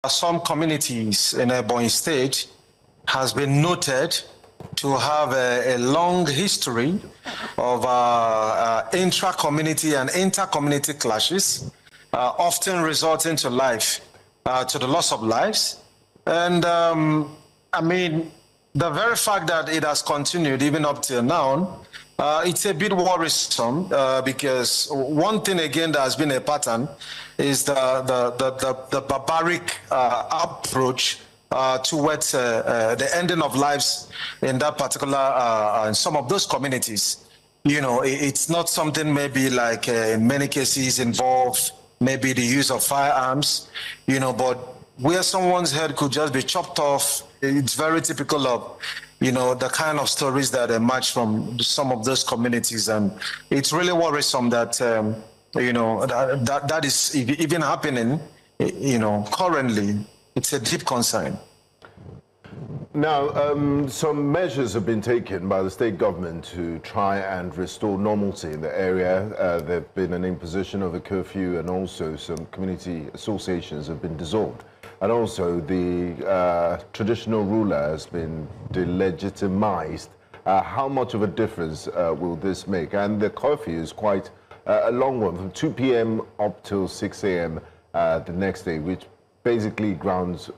some communities in Ebonyi State has been noted to have a long history of intra-community and inter-community clashes, often resulting to the loss of lives. And I mean, the very fact that it has continued even up till now, it's a bit worrisome because one thing again that has been a pattern is the barbaric approach towards the ending of lives in that particular, in some of those communities. You know, it's not something maybe like in many cases involve maybe the use of firearms, you know, but where someone's head could just be chopped off, it's very typical of, you know, the kind of stories that emerge from some of those communities. And it's really worrisome that, you know, that is even happening, you know, currently. It's a deep concern. Now, some measures have been taken by the state government to try and restore normalcy in the area. There have been an imposition of a curfew, and also some community associations have been dissolved. And also the traditional ruler has been delegitimized. How much of a difference will this make? And the curfew is quite a long one, from 2 p.m. up till 6 a.m. The next day, which basically grounds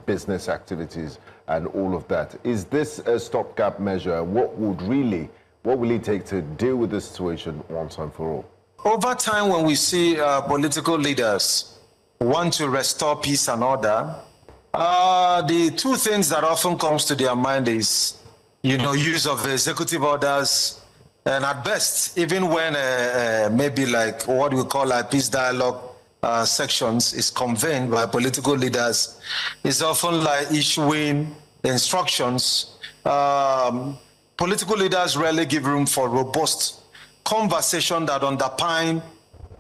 business activities and all of that. Is this a stopgap measure? What will it take to deal with this situation once and for all? Over time, when we see political leaders want to restore peace and order, the two things that often comes to their mind is, you know, use of executive orders, and at best, even when maybe like what we call a peace dialogue sections is convened by political leaders, is often like issuing instructions. Political leaders rarely give room for robust conversation that underpin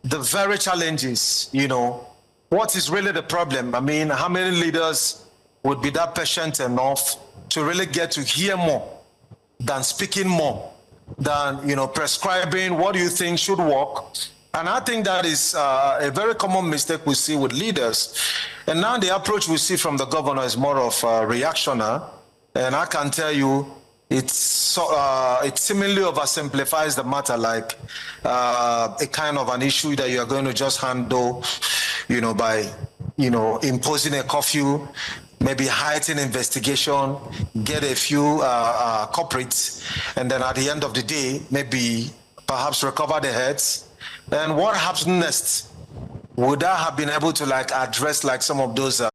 the very challenges, you know. What is really the problem? I mean, how many leaders would be that patient enough to really get to hear more than speaking more, than, you know, prescribing what do you think should work? And I think that is a very common mistake we see with leaders. And now the approach we see from the governor is more of reactionary. And I can tell you, it seemingly oversimplifies the matter, like a kind of an issue that you are going to just handle, you know, by, you know, imposing a curfew, maybe heighten investigation, get a few culprits, and then at the end of the day, maybe perhaps recover the heads. And what happens next? Would I have been able to like address like some of those